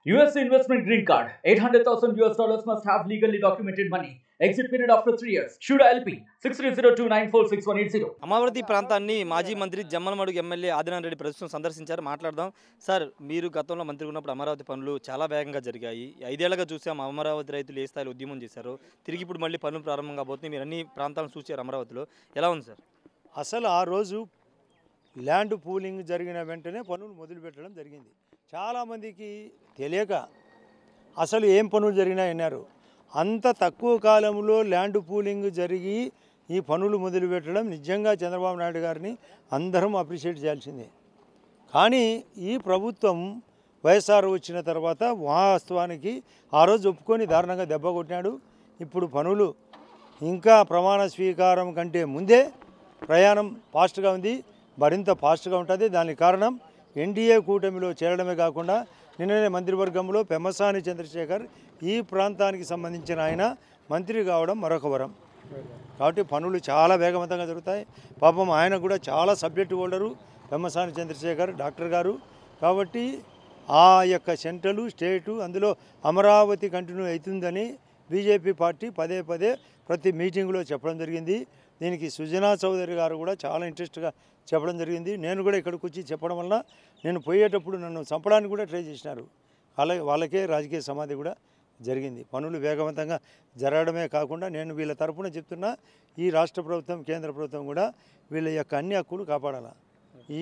US investment green card. $800,000 must have legally documented money. Exit period after 3 years. Shuda LP 6302946180. Amaravati ప్రాంతాన్ని మాజీ మంత్రి Jammalamadugu MLA Adinarayana Reddy ప్రస్తుతం సందర్శించారు. మాట్లాడదాం. సార్, మీరు గతంలో మంత్రిగా ఉన్నప్పుడు అమరావతి పనులు చాలా వేగంగా జరిగాయి. 5 ఏళ్లుగా చూసాం అమరావతి రైతులు ఏ స్థాయిలో ఉద్యమం చేశారు. తిరిగి ఇప్పుడు మళ్ళీ పనులు ప్రారంభం కాబోతున్నాయి. మీరు అన్ని ప్రాంతాలను చూశారు అమరావతిలో. ఎలా ఉంది సార్? అసలు ఆ రోజు ల్యాండ్ పూలింగ్ జరిగిన వెంటనే పనులు మొదలుపెట్టడం జరిగింది. చాలామందికి తెలియక అసలు ఏం పనులు జరిగినాయన్నారు. అంత తక్కువ కాలంలో ల్యాండ్ పూలింగ్ జరిగి ఈ పనులు మొదలుపెట్టడం నిజంగా చంద్రబాబు నాయుడు గారిని అందరం అప్రిషియేట్ చేయాల్సిందే. కానీ ఈ ప్రభుత్వం వైఎస్ఆర్ వచ్చిన తర్వాత వాస్తవానికి ఆ రోజు ఒప్పుకొని దారుణంగా దెబ్బ కొట్టినాడు. ఇప్పుడు పనులు ఇంకా ప్రమాణ స్వీకారం కంటే ముందే ప్రయాణం ఫాస్ట్గా ఉంది, మరింత ఫాస్ట్గా ఉంటుంది. దానికి కారణం ఎన్డీఏ కూటమిలో చేరడమే కాకుండా నిన్ననే మంత్రివర్గంలో పెమ్మసాని చంద్రశేఖర్ ఈ ప్రాంతానికి సంబంధించిన ఆయన మంత్రి కావడం మరొక వరం. కాబట్టి పనులు చాలా వేగవంతంగా జరుగుతాయి. పాపం ఆయన కూడా చాలా subject holder Pemmasani Chandrasekhar doctor గారు. కాబట్టి ఆ యొక్క సెంట్రల్ స్టేటు అందులో అమరావతి కంటిన్యూ అవుతుందని బీజేపీ పార్టీ పదే పదే ప్రతి మీటింగ్లో చెప్పడం జరిగింది. దీనికి సుజనా చౌదరి గారు కూడా చాలా ఇంట్రెస్ట్గా చెప్పడం జరిగింది. నేను కూడా ఇక్కడికి వచ్చి చెప్పడం వలన నేను పోయేటప్పుడు నన్ను చంపడానికి కూడా ట్రై చేసినారు. అలాగే వాళ్ళకే రాజకీయ సమాధి కూడా జరిగింది. పనులు వేగవంతంగా జరగడమే కాకుండా నేను వీళ్ళ తరఫున చెప్తున్నా, ఈ రాష్ట్ర ప్రభుత్వం కేంద్ర ప్రభుత్వం కూడా వీళ్ళ యొక్క అన్ని హక్కులు కాపాడాలా.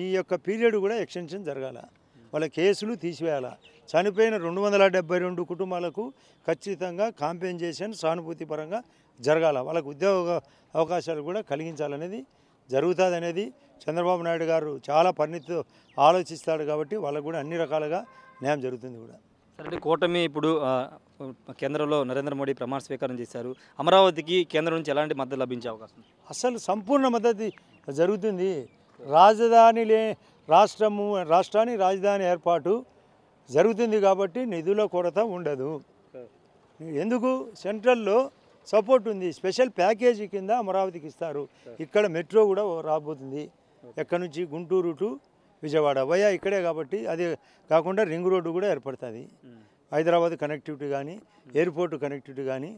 ఈ యొక్క పీరియడ్ కూడా ఎక్స్టెన్షన్ జరగాల. వాళ్ళ కేసులు తీసివేయాలా. చనిపోయిన 272 కుటుంబాలకు ఖచ్చితంగా కాంపెన్సేషన్ సానుభూతి పరంగా జరగాల. వాళ్ళకు ఉద్యోగ అవకాశాలు కూడా కలిగించాలనేది జరుగుతుంది అనేది చంద్రబాబు నాయుడు గారు చాలా పరిణితితో ఆలోచిస్తాడు. కాబట్టి వాళ్ళకు కూడా అన్ని రకాలుగా న్యాయం జరుగుతుంది కూడా. సరే, కూటమి ఇప్పుడు కేంద్రంలో నరేంద్ర మోడీ ప్రమాణ స్వీకారం చేశారు. అమరావతికి కేంద్రం నుంచి ఎలాంటి మద్దతు లభించే అవకాశం ఉంది? అసలు సంపూర్ణ మద్దతు జరుగుతుంది. రాష్ట్రాన్ని రాజధాని ఏర్పాటు జరుగుతుంది కాబట్టి నిధుల కొరత ఉండదు. ఎందుకు? సెంట్రల్లో సపోర్ట్ ఉంది. స్పెషల్ ప్యాకేజీ కింద అమరావతికి ఇస్తారు. ఇక్కడ మెట్రో కూడా రాబోతుంది. ఎక్కడి నుంచి గుంటూరు టు విజయవాడ వయా ఇక్కడే కాబట్టి అదే కాకుండా రింగ్ రోడ్డు కూడా ఏర్పడుతుంది. హైదరాబాద్ కనెక్టివిటీ కానీ ఎయిర్పోర్ట్ కనెక్టివిటీ కానీ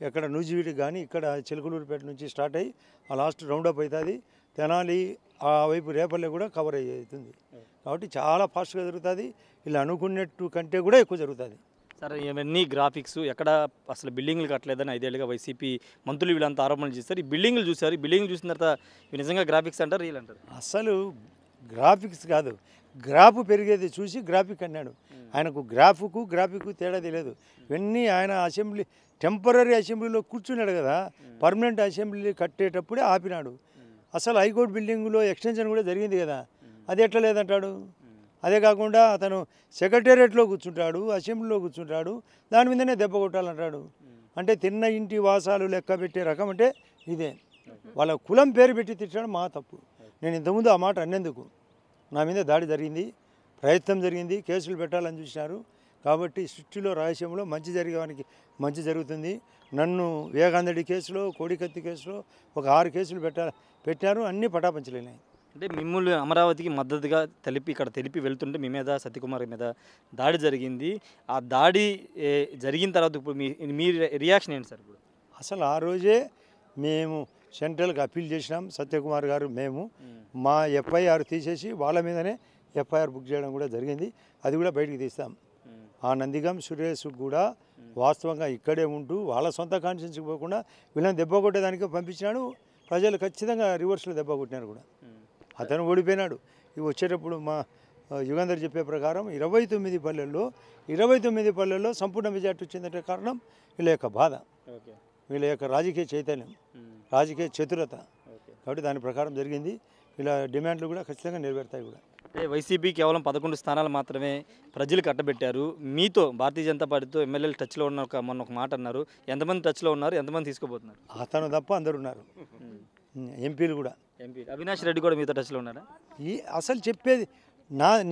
ఎక్కడ నూజివీడు కానీ ఇక్కడ చిలకలూరుపేట నుంచి స్టార్ట్ అయ్యి ఆ లాస్ట్ రౌండప్ అవుతుంది. తెనాలి ఆ వైపు రేపల్లె కూడా కవర్ అవుతుంది. కాబట్టి చాలా ఫాస్ట్గా జరుగుతుంది. ఇలా అనుకున్నట్టు కంటే కూడా ఎక్కువ జరుగుతుంది. సరే, ఇవన్నీ గ్రాఫిక్స్ ఎక్కడ అసలు బిల్డింగ్లు కట్టలేదని 5 ఏళ్లుగా వైసీపీ మంత్రులు వీళ్ళంతా ఆరోపణలు చేస్తారు. ఈ బిల్డింగ్లు చూశారు. ఈ బిల్డింగ్లు చూసిన తర్వాత ఇవి నిజంగా గ్రాఫిక్స్ అంటారు, రియల్ అంటారు? అసలు గ్రాఫిక్స్ కాదు, గ్రాఫ్ పెరిగేది చూసి గ్రాఫిక్ అన్నాడు. ఆయనకు గ్రాఫిక్ తేడా తెలియదు. ఇవన్నీ ఆయన అసెంబ్లీ టెంపరీ అసెంబ్లీలో కూర్చున్నాడు కదా, పర్మనెంట్ అసెంబ్లీ కట్టేటప్పుడే ఆపినాడు. అసలు హైకోర్టు బిల్డింగ్లో ఎక్స్టెన్షన్ కూడా జరిగింది కదా, అది ఎట్లా లేదంటాడు? అదే కాకుండా అతను సెక్రటేరియట్లో కూర్చుంటాడు, అసెంబ్లీలో కూర్చుంటాడు, దాని మీదనే దెబ్బ కొట్టాలంటాడు. అంటే తిన్న ఇంటి వాసాలు లెక్క పెట్టే రకం అంటే ఇదే. వాళ్ళ కులం పేరు పెట్టి తిట్టడం మా తప్పు. నేను ఇంతకుముందు ఆ మాట అన్నందుకు నా మీద దాడి జరిగింది, ప్రయత్నం జరిగింది, కేసులు పెట్టాలని చూసినారు. కాబట్టి సృష్టిలో రహస్యంలో మంచి జరిగేవానికి మంచి జరుగుతుంది. నన్ను వివేకానందరెడ్డి కేసులో, కోడికత్తి కేసులో ఒక 6 కేసులు పెట్టారు. అన్నీ పటాపంచలేనాయి. అంటే మిమ్మల్ని అమరావతికి మద్దతుగా ఇక్కడ తెలిపి వెళ్తుంటే మీ మీద సత్యకుమార్ మీద దాడి జరిగింది. ఆ దాడి జరిగిన తర్వాత ఇప్పుడు మీ రియాక్షన్ ఏంటి సార్? ఇప్పుడు అసలు ఆ రోజే మేము సెంట్రల్కి అప్పీల్ చేసినాం. సత్యకుమార్ గారు మేము మా ఎఫ్ఐఆర్ తీసేసి వాళ్ళ మీదనే ఎఫ్ఐఆర్ బుక్ చేయడం కూడా జరిగింది. అది కూడా బయటికి తీస్తాం. ఆ నందిగం సురేష్ కూడా వాస్తవంగా ఇక్కడే ఉంటూ వాళ్ళ సొంత కాన్స్టిట్యూన్సీకి పోకుండా వీళ్ళని దెబ్బ కొట్టేదానికి పంపించినాడు. ప్రజలు ఖచ్చితంగా రివర్స్లో దెబ్బ కొట్టినారు కూడా. అతను ఓడిపోయినాడు. ఇవి వచ్చేటప్పుడు మా యుగంధర్ చెప్పే ప్రకారం 29 పల్లెల్లో సంపూర్ణ మెజార్టీ వచ్చిందంటే కారణం వీళ్ళ యొక్క బాధ, వీళ్ళ యొక్క రాజకీయ చైతన్యం, రాజకీయ చతురత. కాబట్టి దాని ప్రకారం జరిగింది. ఇలా డిమాండ్లు కూడా ఖచ్చితంగా నెరవేరుతాయి కూడా. వైసీపీ కేవలం 11 స్థానాలు మాత్రమే ప్రజలు కట్టబెట్టారు. మీతో భారతీయ జనతా పార్టీతో ఎమ్మెల్యేలు టచ్లో ఉన్న మొన్న ఒక మాట అన్నారు. ఎంతమంది టచ్లో ఉన్నారు, ఎంతమంది తీసుకోబోతున్నారు? అతను తప్ప అందరు ఉన్నారు. ఎంపీలు కూడా. అవినాష్ రెడ్డి కూడా మీతో టచ్లో ఉన్నాడా? అసలు చెప్పేది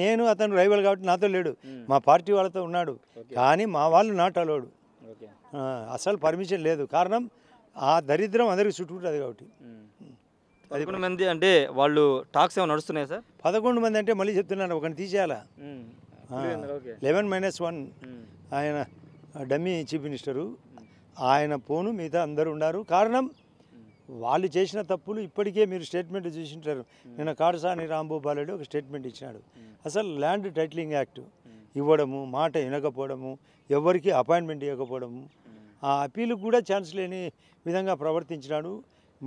నేను అతను రైవల్ కాబట్టి నాతో లేడు, మా పార్టీ వాళ్ళతో ఉన్నాడు. కానీ మా వాళ్ళు నాట్ అలౌడ్. అసలు పర్మిషన్ లేదు. కారణం ఆ దరిద్రం అందరికి చుట్టుకుంటుంది కాబట్టి. 11 మంది అంటే వాళ్ళు టాక్స్ ఏమైనా నడుస్తున్నాయి సార్? 11 మంది అంటే మళ్ళీ చెప్తున్నాను, ఒకరిని తీసేయాలా. 11 - 1 ఆయన డమ్మీ చీఫ్ మినిస్టరు, ఆయన పోను మిగతా అందరూ ఉన్నారు. కారణం వాళ్ళు చేసిన తప్పులు ఇప్పటికే మీరు స్టేట్మెంట్ చూసింటారు. నిన్న కాడసాని రాంభూపాల్ రెడ్డి ఒక స్టేట్మెంట్ ఇచ్చినాడు. అసలు ల్యాండ్ టైటిలింగ్ యాక్ట్ ఇవ్వడము, మాట వినకపోవడము, ఎవరికి అపాయింట్మెంట్ ఇవ్వకపోవడము, ఆ అప్పీలుకు కూడా ఛాన్స్ లేని విధంగా ప్రవర్తించినాడు.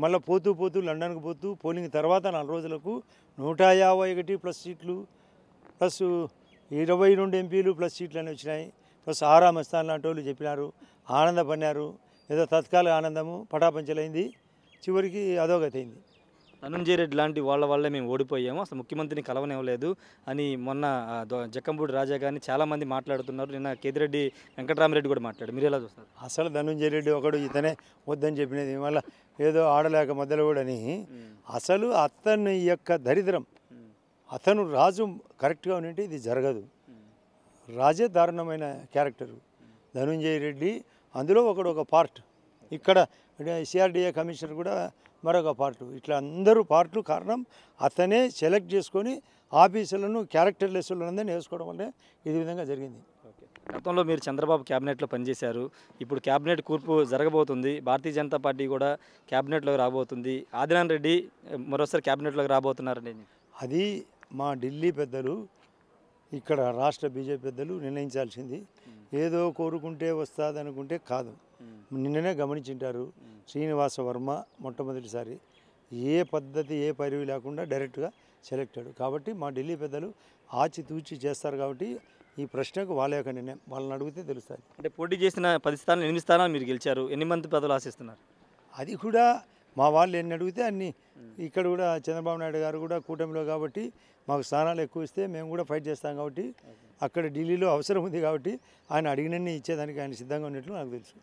మళ్ళీ పోతూ పోతూ లండన్కు పోతూ పోలింగ్ తర్వాత 4 రోజులకు 151 ప్లస్ సీట్లు ప్లస్ 22 ఎంపీలు ప్లస్ సీట్లు అని వచ్చినాయి. ప్లస్ ఆరామ స్థానం లాంటి వాళ్ళు చెప్పినారు, ఆనందపడినారు. ఏదో తత్కాల ఆనందము పటాపంచలైంది, చివరికి అధోగతి అయింది. ధనంజయ రెడ్డి లాంటి వాళ్ళ వల్లే మేము ఓడిపోయాము, అసలు ముఖ్యమంత్రిని కలవనివ్వలేదు అని మొన్న జక్కంపూడి రాజా గారిని చాలామంది మాట్లాడుతున్నారు. నిన్న కేతిరెడ్డి వెంకటరామరెడ్డి కూడా మాట్లాడు. మీరు ఎలా చూస్తారు? అసలు ధనంజయ రెడ్డి ఒకడు ఇతనే వద్దని చెప్పినది, మళ్ళీ ఏదో ఆడలేక మధ్యలో కూడా అని. అసలు అతని యొక్క దరిద్రం, అతను రాజు కరెక్ట్గా ఉంటే ఇది జరగదు. రాజే దారుణమైన క్యారెక్టరు ధనంజయ రెడ్డి. అందులో ఒక పార్ట్, ఇక్కడ సిఆర్డిఏ కమిషనర్ కూడా మరొక పార్టు, ఇట్లా అందరూ పార్ట్లు. కారణం అతనే సెలెక్ట్ చేసుకొని ఆఫీసులను క్యారెక్టర్లెస్ వాళ్ళందరినీ వేసుకోవడం వల్లే ఇది విధంగా జరిగింది. గతంలో మీరు చంద్రబాబు క్యాబినెట్లో పనిచేశారు, ఇప్పుడు క్యాబినెట్ కూర్పు జరగబోతుంది, భారతీయ జనతా పార్టీ కూడా క్యాబినెట్లోకి రాబోతుంది, ఆదినారాయణ రెడ్డి మరోసారి క్యాబినెట్లోకి రాబోతున్నారండి. అది మా ఢిల్లీ పెద్దలు, ఇక్కడ రాష్ట్ర బీజేపీ పెద్దలు నిర్ణయించాల్సింది. ఏదో కోరుకుంటే వస్తుంది అనుకుంటే కాదు. నిన్ననే గమనించింటారు, శ్రీనివాస వర్మ మొట్టమొదటిసారి ఏ పద్ధతి ఏ పరివి లేకుండా డైరెక్ట్గా సెలెక్టెడ్. కాబట్టి మా ఢిల్లీ పెద్దలు ఆచితూచి చేస్తారు. కాబట్టి ఈ ప్రశ్నకు వాళ్ళ యొక్క నిర్ణయం, వాళ్ళని అడిగితే తెలుస్తుంది. అంటే పోటీ చేసిన 10 స్థానాలు 8 స్థానాలు మీరు గెలిచారు, ఎన్ని మంది పదవులు ఆశిస్తున్నారు? అది కూడా మా వాళ్ళు ఎన్ని అడిగితే అన్ని. ఇక్కడ కూడా చంద్రబాబు నాయుడు గారు కూడా కూటమిలో కాబట్టి మాకు స్థానాలు ఎక్కువ ఇస్తే మేము కూడా ఫైట్ చేస్తాం. కాబట్టి అక్కడ ఢిల్లీలో అవసరం ఉంది కాబట్టి ఆయన అడిగినన్ని ఇచ్చేదానికి ఆయన సిద్ధంగా ఉన్నట్లు నాకు తెలుసు.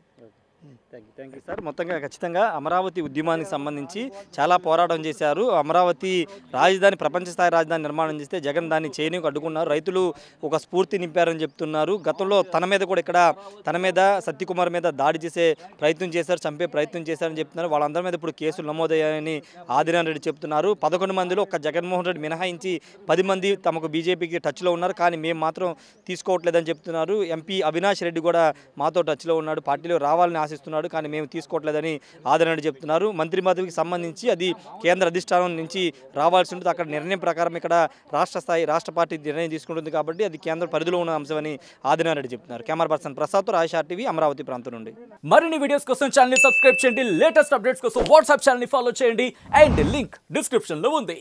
Thank you sir. మొత్తంగా ఖచ్చితంగా అమరావతి ఉద్యమానికి సంబంధించి చాలా పోరాటం చేశారు. అమరావతి రాజధాని, ప్రపంచ స్థాయి రాజధాని నిర్మాణం చేస్తే జగన్ దాన్ని చేయనీకి అడ్డుకున్నారు. రైతులు ఒక స్ఫూర్తి నింపారని చెప్తున్నారు. గతంలో తన మీద కూడా ఇక్కడ తన మీద సత్యకుమార్ మీద దాడి చేసే ప్రయత్నం చేశారు, చంపే ప్రయత్నం చేశారని చెప్తున్నారు. వాళ్ళందరి మీద ఇప్పుడు కేసులు నమోదయ్యాయని ఆదినారాయణ రెడ్డి చెప్తున్నారు. 11 మందిలో ఒక జగన్మోహన్ రెడ్డి మినహాయించి 10 మంది తమకు బీజేపీకి టచ్లో ఉన్నారు, కానీ మేము మాత్రం తీసుకోవట్లేదని చెప్తున్నారు. ఎంపీ అవినాష్ రెడ్డి కూడా మాతో టచ్లో ఉన్నాడు, పార్టీలో రావాలని ఆశిస్తున్నాడు, కానీ మేము తీసుకోవట్లేదని ఆదరణ చెప్తున్నారు. మంత్రి పదవికి సంబంధించి అది కేంద్ర అధిష్టానం నుంచి రావాల్సి ఉంటుంది. అక్కడ నిర్ణయం ప్రకారం ఇక్కడ రాష్ట్ర పార్టీ నిర్ణయం తీసుకుంటుంది కాబట్టి అది కేంద్ర పరిధిలో ఉన్న అంశమని ఆదినారెడ్డి చెప్తున్నారు. కెమెరా పర్సన్ ప్రసాద్, రాయషార్ టీవీ, అమరావతి ప్రాంతం నుండి. మరిన్ని వీడియోస్ కోసం ఛానల్ ని సబ్స్క్రైబ్ చేయండి, లేటెస్ట్ అప్డేట్స్ కోసం వాట్సాప్ ఛానల్ ని ఫాలో చేయండి, అండ్ లింక్ డిస్క్రిప్షన్ లో ఉంది.